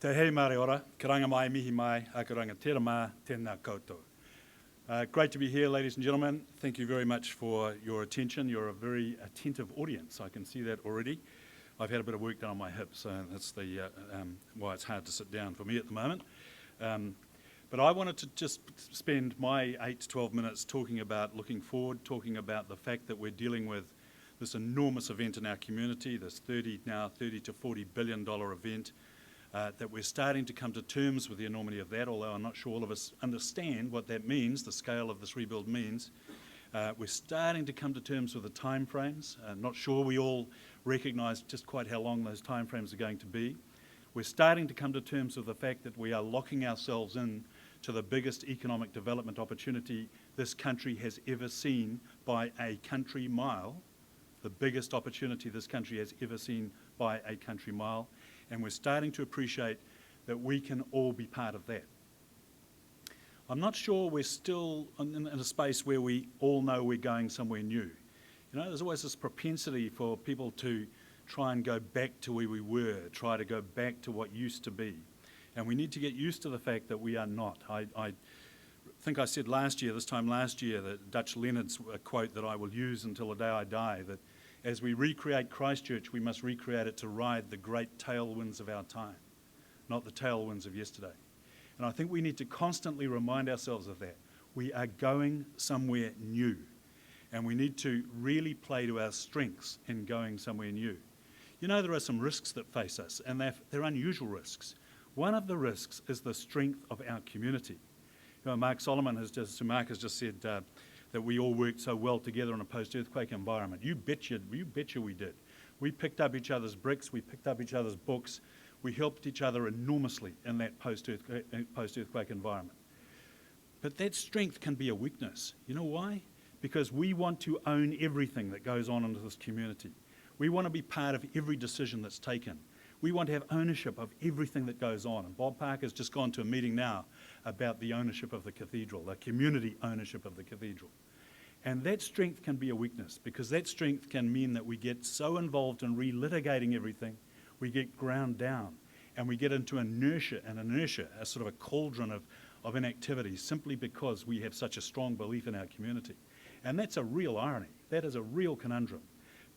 Te hei mare ora, karanga mai, mihi mai, akaranga tera mā, tēnā koutou. Great to be here, ladies and gentlemen. Thank you very much for your attention. You're a very attentive audience. I can see that already. I've had a bit of work done on my hips, so that's the why it's hard to sit down for me at the moment. But I wanted to just spend my 8 to 12 minutes talking about looking forward, talking about the fact that we're dealing with this enormous event in our community, this 30 to $40 billion event, that we're starting to come to terms with the enormity of that, although I'm not sure all of us understand what that means, the scale of this rebuild means. We're starting to come to terms with the timeframes. Not sure we all recognise just quite how long those timeframes are going to be. We're starting to come to terms with the fact that we are locking ourselves in to the biggest economic development opportunity this country has ever seen by a country mile, the biggest opportunity this country has ever seen by a country mile. And we're starting to appreciate that we can all be part of that. I'm not sure we're still in a space where we all know we're going somewhere new. You know, there's always this propensity for people to try and go back to where we were, try to go back to what used to be. And we need to get used to the fact that we are not. I think I said this time last year, that Dutch Leonard's quote that I will use until the day I die, that as we recreate Christchurch, we must recreate it to ride the great tailwinds of our time, not the tailwinds of yesterday. And I think we need to constantly remind ourselves of that. We are going somewhere new, and we need to really play to our strengths in going somewhere new. You know, there are some risks that face us, and they're unusual risks. One of the risks is the strength of our community. You know, Mark has just said that we all worked so well together in a post-earthquake environment. You betcha we did. We picked up each other's bricks, we picked up each other's books, we helped each other enormously in that post-earthquake environment. But that strength can be a weakness. You know why? Because we want to own everything that goes on in this community. We want to be part of every decision that's taken. We want to have ownership of everything that goes on. And Bob Parker's just gone to a meeting now about the ownership of the cathedral, the community ownership of the cathedral. And that strength can be a weakness, because that strength can mean that we get so involved in relitigating everything, we get ground down, and we get into inertia, a sort of a cauldron of inactivity, simply because we have such a strong belief in our community. And that's a real irony. That is a real conundrum.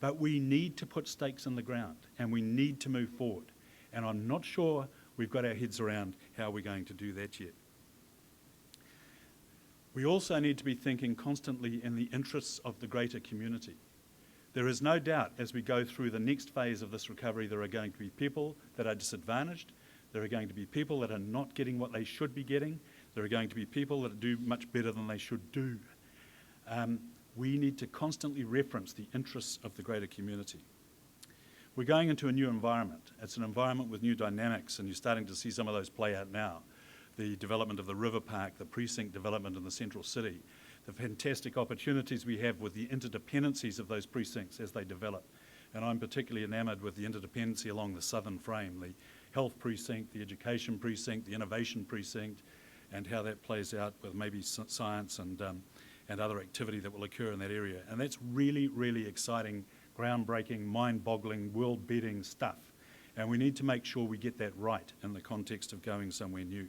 But we need to put stakes in the ground, and we need to move forward. And I'm not sure we've got our heads around how we're going to do that yet. We also need to be thinking constantly in the interests of the greater community. There is no doubt, as we go through the next phase of this recovery, there are going to be people that are disadvantaged. There are going to be people that are not getting what they should be getting. There are going to be people that do much better than they should do. We need to constantly reference the interests of the greater community. We're going into a new environment. It's an environment with new dynamics, and you're starting to see some of those play out now. The development of the river park, the precinct development in the central city, the fantastic opportunities we have with the interdependencies of those precincts as they develop. And I'm particularly enamoured with the interdependency along the southern frame, the health precinct, the education precinct, the innovation precinct, and how that plays out with maybe science and other activity that will occur in that area. And that's really, really exciting, groundbreaking, mind-boggling, world-beating stuff. And we need to make sure we get that right in the context of going somewhere new.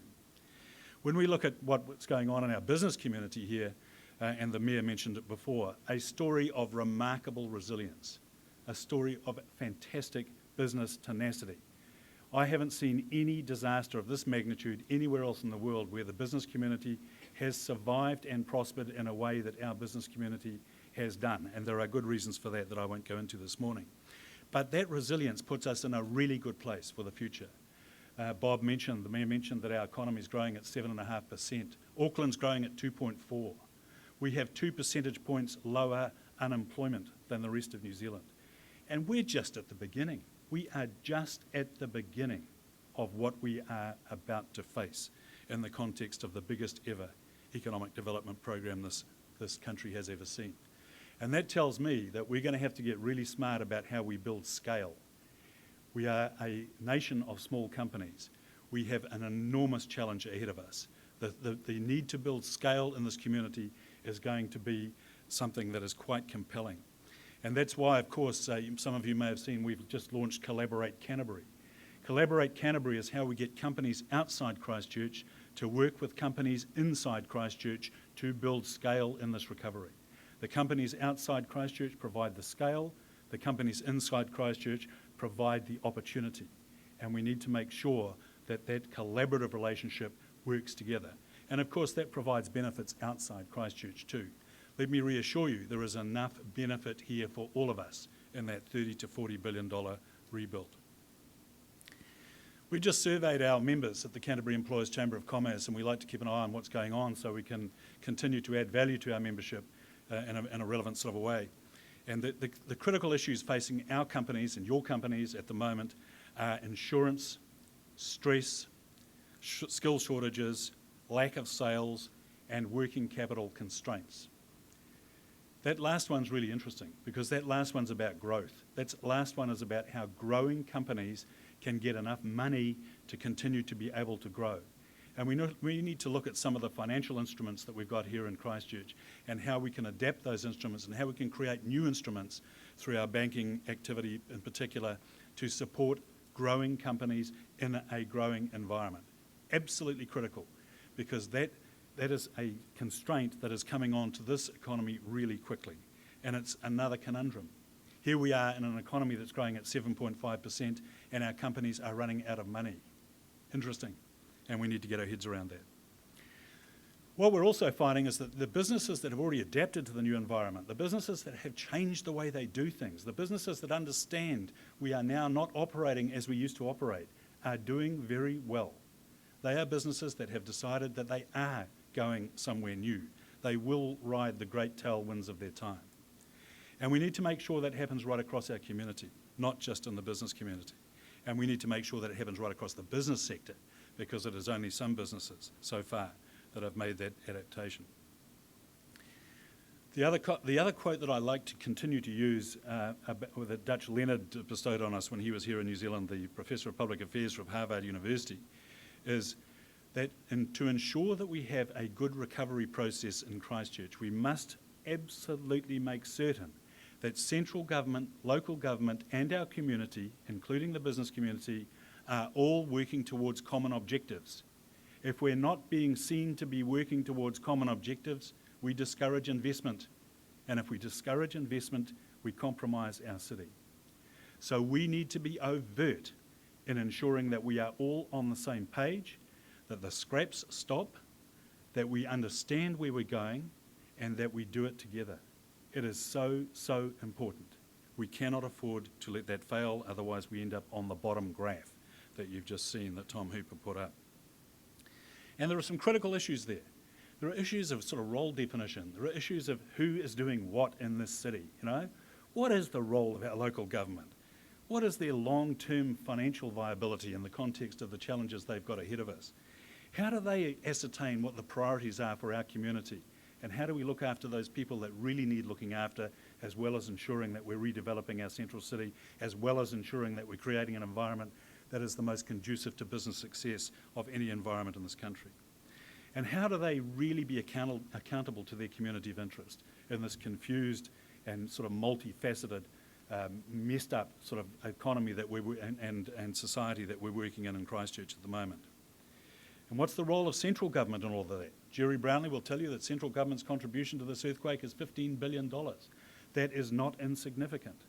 When we look at what's going on in our business community here, and the Mayor mentioned it before, a story of remarkable resilience, a story of fantastic business tenacity. I haven't seen any disaster of this magnitude anywhere else in the world where the business community has survived and prospered in a way that our business community has done. And there are good reasons for that I won't go into this morning. But that resilience puts us in a really good place for the future. The Mayor mentioned that our economy is growing at 7.5%. Auckland's growing at 2.4%. We have 2 percentage points lower unemployment than the rest of New Zealand. And we're just at the beginning. We are just at the beginning of what we are about to face in the context of the biggest ever economic development program this country has ever seen. And that tells me that we're going to have to get really smart about how we build scale. We are a nation of small companies. We have an enormous challenge ahead of us. The need to build scale in this community is going to be something that is quite compelling. And that's why, of course, some of you may have seen we've just launched Collaborate Canterbury. Collaborate Canterbury is how we get companies outside Christchurch to work with companies inside Christchurch to build scale in this recovery. The companies outside Christchurch provide the scale, the companies inside Christchurch provide the opportunity. And we need to make sure that that collaborative relationship works together. And of course that provides benefits outside Christchurch too. Let me reassure you, there is enough benefit here for all of us in that $30 to $40 billion rebuild. We just surveyed our members at the Canterbury Employers Chamber of Commerce, and we like to keep an eye on what's going on so we can continue to add value to our membership in a relevant sort of a way. And the critical issues facing our companies and your companies at the moment are insurance, stress, skill shortages, lack of sales, and working capital constraints. That last one's really interesting because that last one's about growth. That last one is about how growing companies can get enough money to continue to be able to grow. And we need to look at some of the financial instruments that we've got here in Christchurch and how we can adapt those instruments and how we can create new instruments through our banking activity in particular to support growing companies in a growing environment. Absolutely critical, because that is a constraint that is coming on to this economy really quickly. And it's another conundrum. Here we are in an economy that's growing at 7.5% and our companies are running out of money. Interesting. And we need to get our heads around that. What we're also finding is that the businesses that have already adapted to the new environment, the businesses that have changed the way they do things, the businesses that understand we are now not operating as we used to operate, are doing very well. They are businesses that have decided that they are going somewhere new. They will ride the great tailwinds of their time. And we need to make sure that happens right across our community, not just in the business community. And we need to make sure that it happens right across the business sector, because it is only some businesses so far that have made that adaptation. The other quote that I like to continue to use that Dutch Leonard bestowed on us when he was here in New Zealand, the Professor of Public Affairs from Harvard University, is that to ensure that we have a good recovery process in Christchurch, we must absolutely make certain that central government, local government and our community, including the business community, are all working towards common objectives. If we're not being seen to be working towards common objectives, we discourage investment. And if we discourage investment, we compromise our city. So we need to be overt in ensuring that we are all on the same page, that the scraps stop, that we understand where we're going, and that we do it together. It is so, so important. We cannot afford to let that fail, otherwise we end up on the bottom graph that you've just seen that Tom Hooper put up. And there are some critical issues there. There are issues of sort of role definition. There are issues of who is doing what in this city, you know? What is the role of our local government? What is their long-term financial viability in the context of the challenges they've got ahead of us? How do they ascertain what the priorities are for our community? And how do we look after those people that really need looking after, as well as ensuring that we're redeveloping our central city, as well as ensuring that we're creating an environment that is the most conducive to business success of any environment in this country? And how do they really be accountable to their community of interest in this confused and sort of multifaceted, messed up sort of economy that and society that we're working in Christchurch at the moment? And what's the role of central government in all of that? Jerry Brownlee will tell you that central government's contribution to this earthquake is $15 billion. That is not insignificant.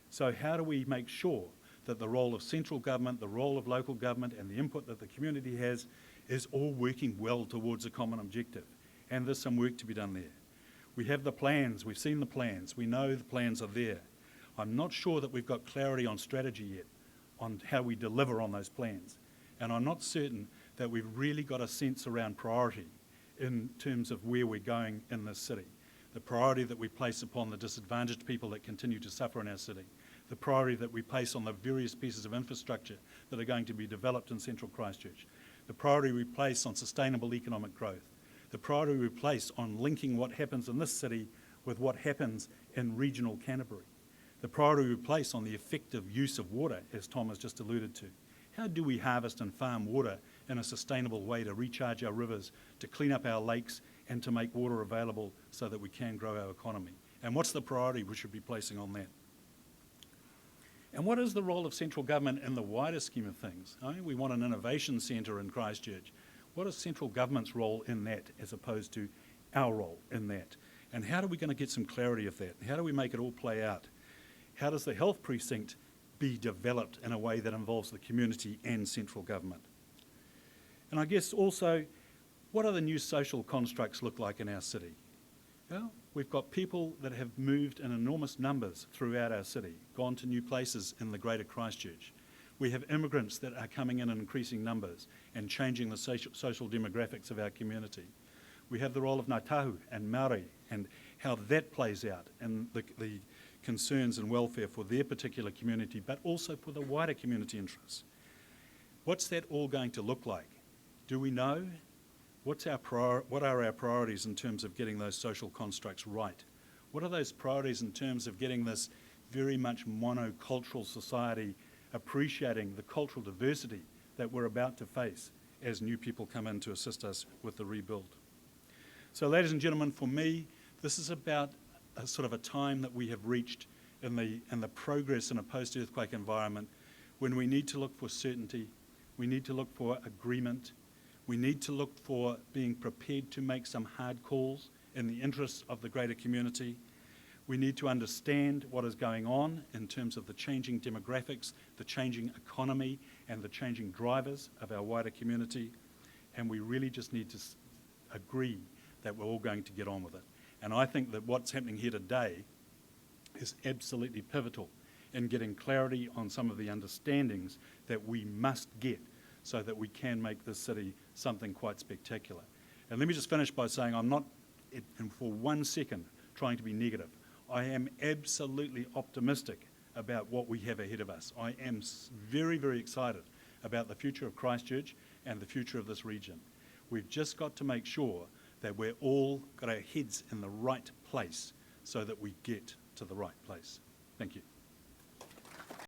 So how do we make sure that the role of central government, the role of local government, and the input that the community has is all working well towards a common objective? And there's some work to be done there. We have the plans, we've seen the plans, we know the plans are there. I'm not sure that we've got clarity on strategy yet, on how we deliver on those plans. And I'm not certain that we've really got a sense around priority in terms of where we're going in this city. The priority that we place upon the disadvantaged people that continue to suffer in our city. The priority that we place on the various pieces of infrastructure that are going to be developed in central Christchurch. The priority we place on sustainable economic growth. The priority we place on linking what happens in this city with what happens in regional Canterbury. The priority we place on the effective use of water, as Tom has just alluded to. How do we harvest and farm water in a sustainable way to recharge our rivers, to clean up our lakes, and to make water available so that we can grow our economy? And what's the priority we should be placing on that? And what is the role of central government in the wider scheme of things? I mean, we want an innovation centre in Christchurch. What is central government's role in that as opposed to our role in that? And how are we going to get some clarity of that? How do we make it all play out? How does the health precinct be developed in a way that involves the community and central government? And I guess also, what do the new social constructs look like in our city? Well, we've got people that have moved in enormous numbers throughout our city, gone to new places in the greater Christchurch. We have immigrants that are coming in increasing numbers and changing the social demographics of our community. We have the role of Ngāi Tahu and Māori and how that plays out and the concerns and welfare for their particular community, but also for the wider community interests. What's that all going to look like? Do we know? What are our priorities in terms of getting those social constructs right? What are those priorities in terms of getting this very much monocultural society appreciating the cultural diversity that we're about to face as new people come in to assist us with the rebuild? So, ladies and gentlemen, for me, this is about a sort of a time that we have reached in the progress in a post-earthquake environment when we need to look for certainty, we need to look for agreement, we need to look for being prepared to make some hard calls in the interests of the greater community. We need to understand what is going on in terms of the changing demographics, the changing economy, and the changing drivers of our wider community. And we really just need to agree that we're all going to get on with it. And I think that what's happening here today is absolutely pivotal in getting clarity on some of the understandings that we must get so that we can make this city something quite spectacular. And let me just finish by saying I'm not, for 1 second, trying to be negative. I am absolutely optimistic about what we have ahead of us. I am very, very excited about the future of Christchurch and the future of this region. We've just got to make sure that we're all got our heads in the right place so that we get to the right place. Thank you.